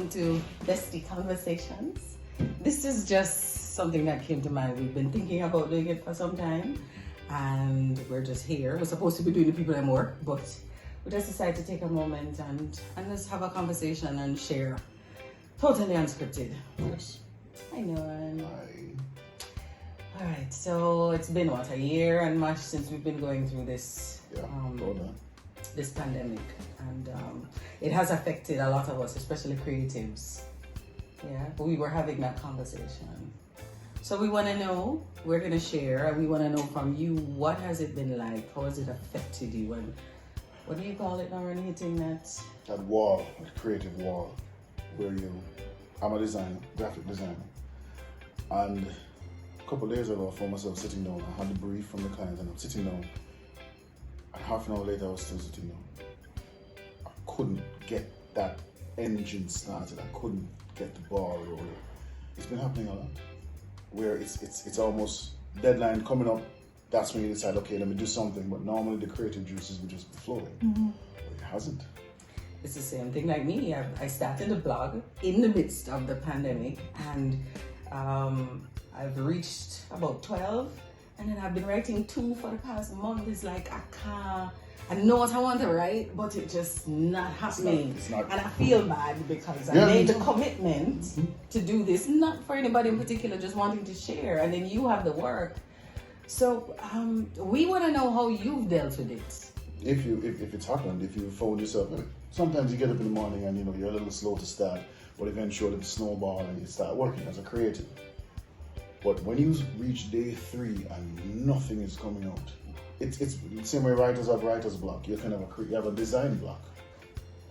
welcome to Bestie Conversations. This is just something that came to mind. We've been thinking about doing it for some time, and we're just here. We're supposed to be doing the people and work, but we just decided to take a moment and just have a conversation and share. Totally unscripted. Yes. Hi, Noran. Hi. All right, so it's been a year and much since we've been going through this this pandemic, and it has affected a lot of us, especially creatives. Yeah, but we were having that conversation. So we want to know, we're going to share, and we want to know from you, what has it been like? How has it affected you? And what do you call it, Noran, hitting That wall, that creative wall, where I'm a designer, graphic designer, and a couple of days ago I found myself sitting down. I had the brief from the client and I'm sitting down, and half an hour later I was still sitting down. I couldn't get that engine started. I couldn't get the ball rolling. It's been happening a lot, where it's almost deadline coming up. That's when you decide, okay, let me do something. But normally the creative juices would just be flowing. But it hasn't. It's the same thing like me. I started a blog in the midst of the pandemic, and I've reached about 12, and then I've been writing 2 for the past month. It's like I know what I want to write, but it's just not happening. It's not. And I feel bad because I made the commitment to do this, not for anybody in particular, just wanting to share. And then you have the work. So we want to know how you've dealt with it. If it's happened, if you found yourself, sometimes you get up in the morning and you're a little slow to start, but eventually the snowball and you start working as a creative. But when you reach day 3 and nothing is coming out, it's the same way writers have writer's block. You have a design block,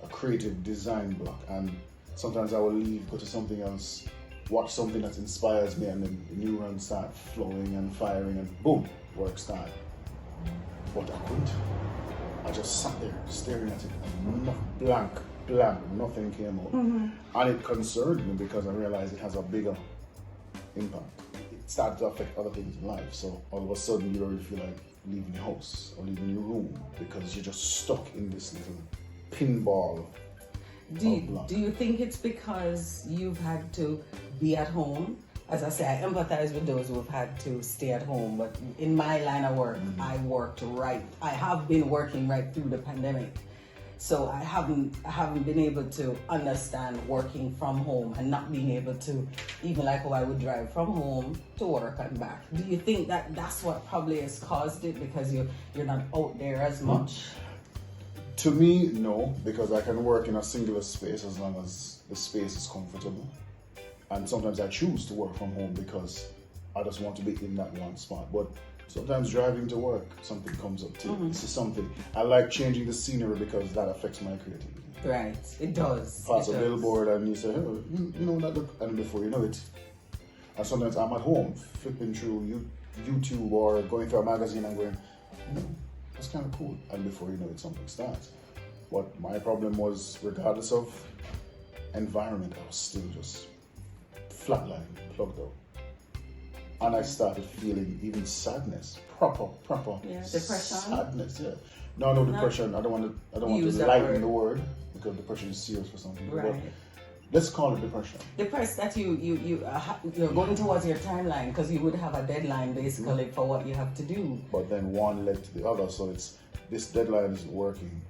a creative design block, and sometimes I will leave, go to something else, watch something that inspires me, and then the neurons start flowing and firing, and boom, work started. But I couldn't. I just sat there staring at it, and blank, nothing came out. And it concerned me because I realized it has a bigger impact. It started to affect other things in life. So all of a sudden you don't really feel like leaving your house or leaving your room because you're just stuck in this little pinball. Do you think it's because you've had to be at home? As I say, I empathize with those who have had to stay at home, but in my line of work, I have been working right through the pandemic. So I haven't been able to understand working from home and not being able to, even like how I would drive from home to work and back. Do you think that that's what probably has caused it, because you're not out there as much? To me, no, because I can work in a singular space as long as the space is comfortable. And sometimes I choose to work from home because I just want to be in that one spot. But sometimes driving to work, something comes up too. This is something. I like changing the scenery because that affects my creativity. Right, it does. Pass a billboard and you say, oh, you know that, and before you know it. And sometimes I'm at home flipping through YouTube or going through a magazine and going, that's kind of cool. And before you know it, something starts. But my problem was, regardless of environment, I was still just flatline, plugged out. And I started feeling even sadness, proper depression. Sadness, yeah. No depression. I don't want to lighten the word because depression is serious for some people. Right. But let's call it depression. Depressed that you're going towards your timeline because you would have a deadline basically for what you have to do. But then one led to the other, so it's this deadline isn't working.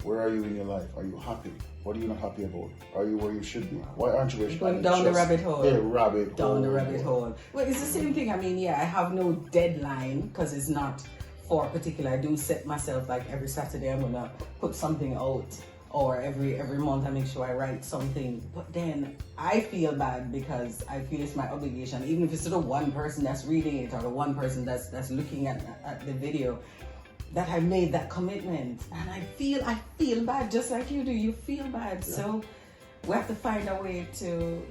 Where are you in your life? Are you happy? What are you not happy about? Are you where you should be? Why aren't you where you should be? Going down the rabbit hole. Down the rabbit hole. Well, it's the same thing. I mean, I have no deadline because it's not for a particular. I do set myself like every Saturday I'm gonna put something out, or every month I make sure I write something. But then I feel bad because I feel it's my obligation, even if it's the one person that's reading it or the one person that's looking at the video, that I made that commitment. And I feel bad just like you do. You feel bad. Yeah. So we have to find a way to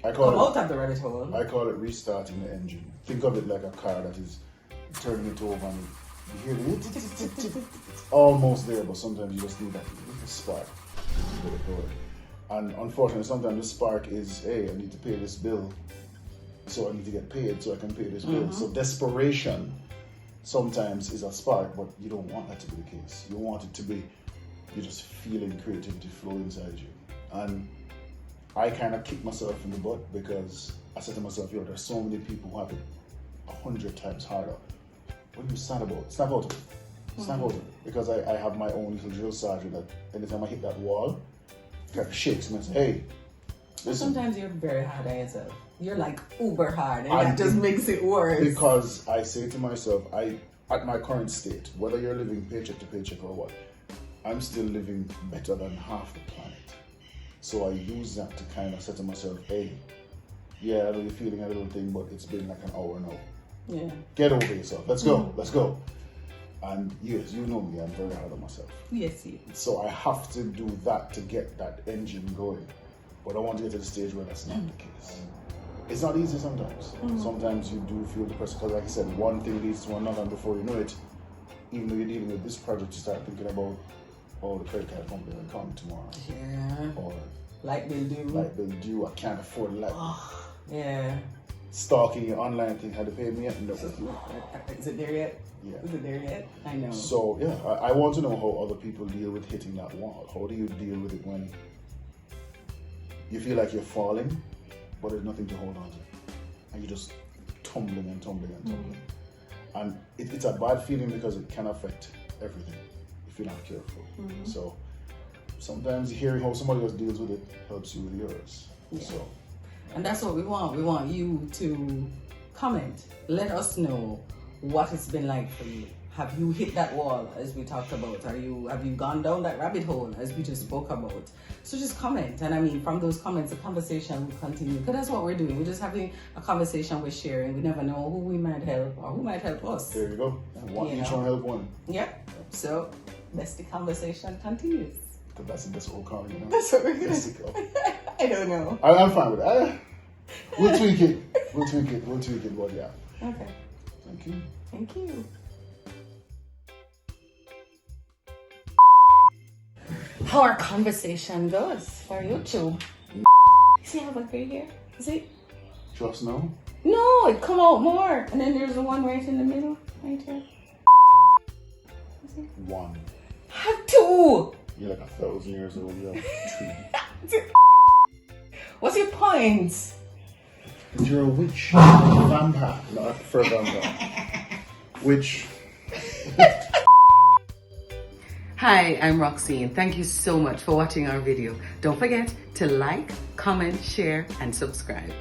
come out of the rabbit hole. I call it restarting the engine. Think of it like a car that is turning it over and you hear it. It's almost there, but sometimes you just need that little spark to get it going. And unfortunately, sometimes the spark is, hey, I need to pay this bill, so I need to get paid so I can pay this bill. So desperation sometimes is a spark, but you don't want that to be the case. You want it to be, you're just feeling creativity flow inside you. And I kind of kick myself in the butt because I said to myself, yo, there's so many people who have it 100 times harder. What are you sad about? Snap out of it. Snap out of it. Because I have my own little drill sergeant that anytime I hit that wall, it kind of shakes me and says, hey, listen. Sometimes you're very hard on yourself. You're like uber hard, and that just makes it worse. Because I say to myself, at my current state, whether you're living paycheck to paycheck or what, I'm still living better than half the planet. So I use that to kind of say to myself, hey, yeah, I know you're feeling a little thing, but it's been like an hour now. Yeah. Get over yourself. Let's go. Let's go. And yes, you know me, I'm very hard on myself. Yes, you. So I have to do that to get that engine going. But I want to get to the stage where that's not the case. It's not easy sometimes. Sometimes you do feel depressed because, like I said, one thing leads to another, and before you know it, even though you're dealing with this project, you start thinking about, oh, the credit card company will come tomorrow. Yeah. Or light bill due. light bill due, I can't afford light. Yeah. Stalking your online thing, had to pay me yet? No. Is it there yet? Yeah. Is it there yet? I know. So yeah, I want to know how other people deal with hitting that wall. How do you deal with it when you feel like you're falling, but there's nothing to hold on to, and you're just tumbling and tumbling and tumbling. And it's a bad feeling because it can affect everything if you're not careful. So sometimes hearing how somebody else deals with it helps you with yours. Yeah. So, and that's what we want. We want you to comment. Let us know what it's been like for you. Have you hit that wall, as we talked about? Have you gone down that rabbit hole, as we just spoke about? So just comment, and I mean, from those comments, the conversation will continue. Because that's what we're doing. We're just having a conversation. We're sharing. We never know who we might help or who might help us. there you go. Each one help one. Yep. So, bestie conversation continues. That's what we'll call it, you know? That's what we're gonna do. I don't know. I'm fine with that. We'll tweak it. We'll tweak it, but yeah. Okay. Thank you. Thank you. How our conversation goes for YouTube. See how I gray here? See? Just now? No, it come out more. And then there's the one right in the middle. Right here. One. Have two. You're like 1,000 years old, yeah. What's your point? You're a witch. Vampire. No, I prefer vampire. Witch. Hi, I'm Roxine. Thank you so much for watching our video. Don't forget to like, comment, share, and subscribe.